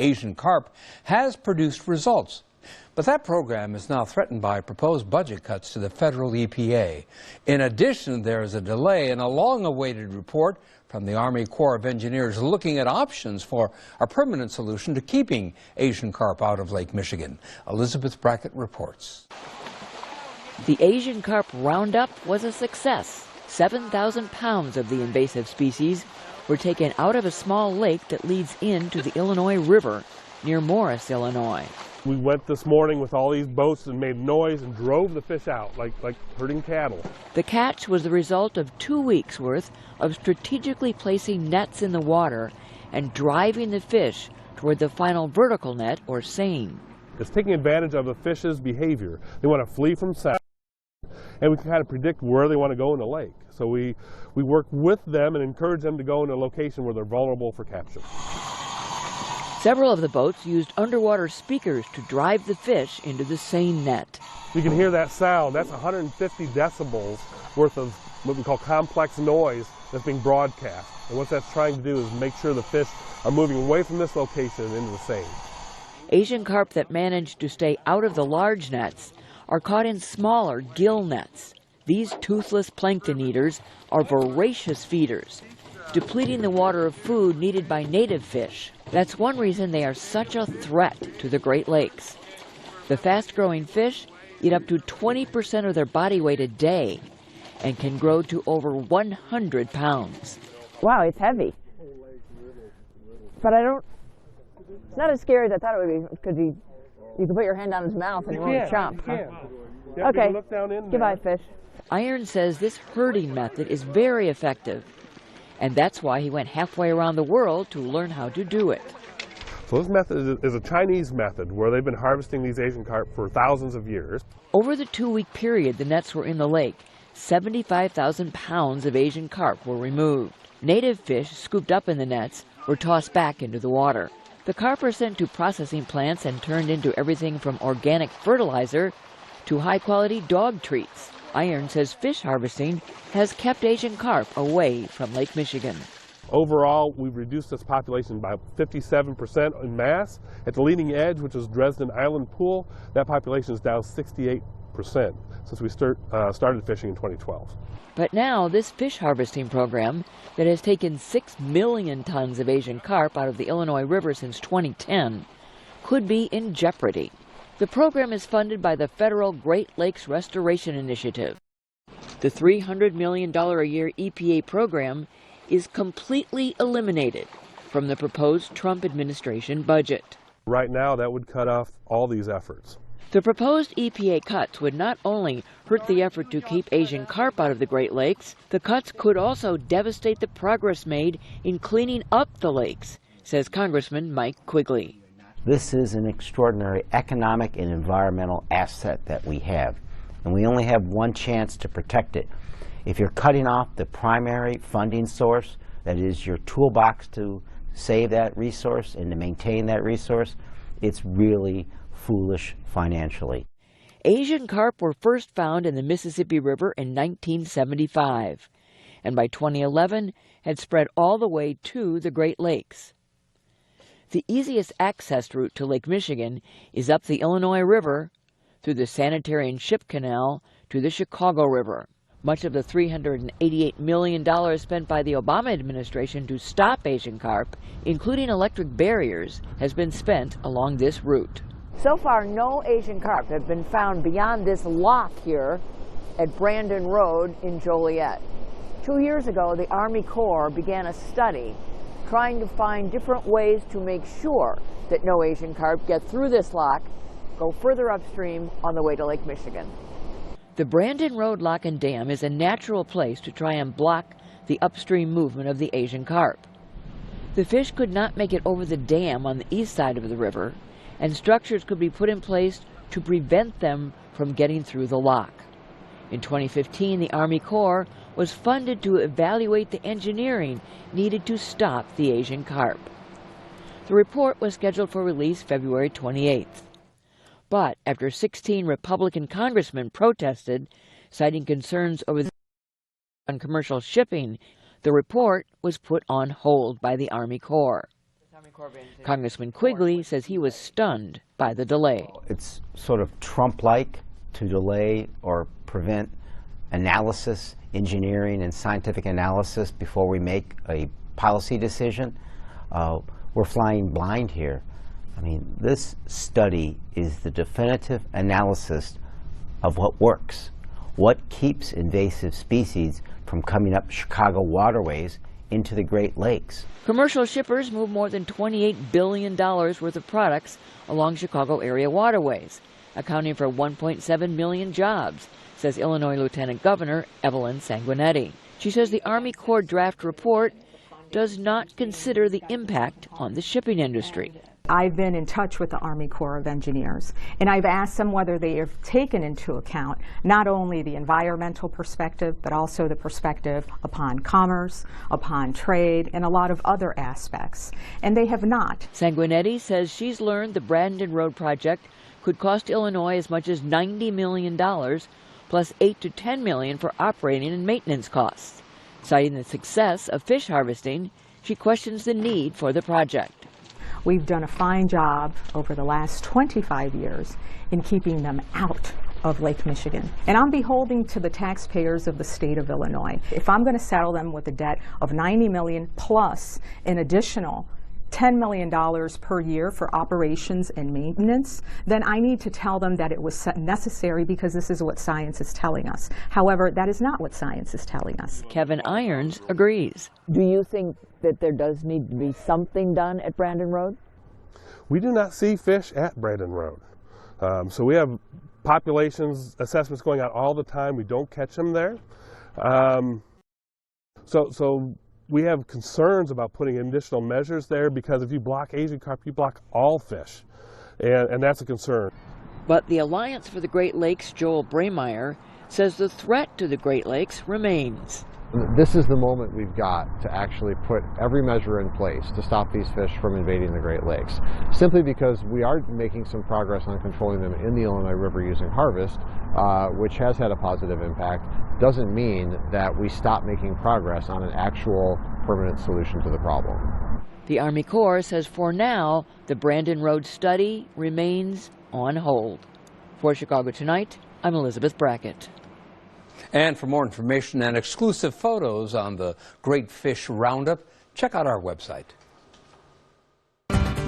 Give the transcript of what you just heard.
Asian Carp has produced results. But that program is now threatened by proposed budget cuts to the federal EPA. In addition, there is a delay in a long-awaited report from the Army Corps of Engineers looking at options for a permanent solution to keeping Asian carp out of Lake Michigan. Elizabeth Brackett reports. The Asian Carp Roundup was a success. 7,000 pounds of the invasive species were taken out of a small lake that leads into the Illinois River near Morris, Illinois. We went this morning with all these boats and made noise and drove the fish out like herding cattle. The catch was the result of 2 weeks' worth of strategically placing nets in the water and driving the fish toward the final vertical net, or seine. It's taking advantage of the fish's behavior. They want to flee from sound, and we can kind of predict where they want to go in the lake. So we work with them and encourage them to go in a location where they're vulnerable for capture. Several of the boats used underwater speakers to drive the fish into the seine net. You can hear that sound. That's 150 decibels worth of what we call complex noise that's being broadcast. And what that's trying to do is make sure the fish are moving away from this location and into the seine. Asian carp that manage to stay out of the large nets are caught in smaller gill nets. These toothless plankton eaters are voracious feeders, depleting the water of food needed by native fish. That's one reason they are such a threat to the Great Lakes. The fast-growing fish eat up to 20% of their body weight a day and can grow to over 100 pounds. Wow, it's heavy. But it's not as scary as I thought it would be, because you can put your hand down his mouth and it won't chomp. Huh? Okay, look down in goodbye, fish. Iron says this herding method is very effective, and that's why he went halfway around the world to learn how to do it. So this method is a Chinese method where they've been harvesting these Asian carp for thousands of years. Over the 2-week period the nets were in the lake, 75,000 pounds of Asian carp were removed. Native fish scooped up in the nets were tossed back into the water. The carp are sent to processing plants and turned into everything from organic fertilizer to high-quality dog treats. Iron says fish harvesting has kept Asian carp away from Lake Michigan. Overall, we've reduced its population by 57% in mass. At the leading edge, which is Dresden Island Pool, that population is down 68% since we started fishing in 2012. But now this fish harvesting program that has taken 6 million tons of Asian carp out of the Illinois River since 2010 could be in jeopardy. The program is funded by the federal Great Lakes Restoration Initiative. The $300 million a year EPA program is completely eliminated from the proposed Trump administration budget. Right now, that would cut off all these efforts. The proposed EPA cuts would not only hurt the effort to keep Asian carp out of the Great Lakes, the cuts could also devastate the progress made in cleaning up the lakes, says Congressman Mike Quigley. This is an extraordinary economic and environmental asset that we have, and we only have one chance to protect it. If you're cutting off the primary funding source, that is your toolbox to save that resource and to maintain that resource, it's really foolish financially. Asian carp were first found in the Mississippi River in 1975, and by 2011 had spread all the way to the Great Lakes. The easiest access route to Lake Michigan is up the Illinois River, through the Sanitary and Ship Canal to the Chicago River. Much of the $388 million spent by the Obama administration to stop Asian carp, including electric barriers, has been spent along this route. So far, no Asian carp have been found beyond this lock here at Brandon Road in Joliet. 2 years ago, the Army Corps began a study trying to find different ways to make sure that no Asian carp get through this lock, go further upstream on the way to Lake Michigan. The Brandon Road Lock and Dam is a natural place to try and block the upstream movement of the Asian carp. The fish could not make it over the dam on the east side of the river, and structures could be put in place to prevent them from getting through the lock. In 2015, the Army Corps was funded to evaluate the engineering needed to stop the Asian carp. The report was scheduled for release February 28th. But after 16 Republican congressmen protested, citing concerns over the on commercial shipping, the report was put on hold by the Army Corps. Congressman Quigley says he was stunned by the delay. It's sort of Trump-like to delay or prevent analysis, engineering, and scientific analysis before we make a policy decision. We're flying blind here. I mean, this study is the definitive analysis of what works, what keeps invasive species from coming up Chicago waterways into the Great Lakes. Commercial shippers move more than $28 billion worth of products along Chicago area waterways, accounting for 1.7 million jobs, says Illinois Lieutenant Governor Evelyn Sanguinetti. She says the Army Corps draft report does not consider the impact on the shipping industry. I've been in touch with the Army Corps of Engineers, and I've asked them whether they have taken into account not only the environmental perspective, but also the perspective upon commerce, upon trade, and a lot of other aspects, and they have not. Sanguinetti says she's learned the Brandon Road project could cost Illinois as much as $90 million, plus $8 to $10 million for operating and maintenance costs. Citing the success of fish harvesting, she questions the need for the project. We've done a fine job over the last 25 years in keeping them out of Lake Michigan. And I'm beholden to the taxpayers of the state of Illinois. If I'm going to settle them with a debt of $90 million plus an additional $10 million per year for operations and maintenance, then I need to tell them that it was necessary because this is what science is telling us. However, that is not what science is telling us. Kevin Irons agrees. Do you think that there does need to be something done at Brandon Road? We do not see fish at Brandon Road. So we have populations assessments going out all the time. We don't catch them there. So we have concerns about putting additional measures there because if you block Asian carp, you block all fish, and that's a concern. But the Alliance for the Great Lakes, Joel Braymeyer, says the threat to the Great Lakes remains. This is the moment we've got to actually put every measure in place to stop these fish from invading the Great Lakes. Simply because we are making some progress on controlling them in the Illinois River using harvest, which has had a positive impact, doesn't mean that we stop making progress on an actual permanent solution to the problem. The Army Corps says for now, the Brandon Road study remains on hold. For Chicago Tonight, I'm Elizabeth Brackett. And for more information and exclusive photos on the Great Fish Roundup, check out our website.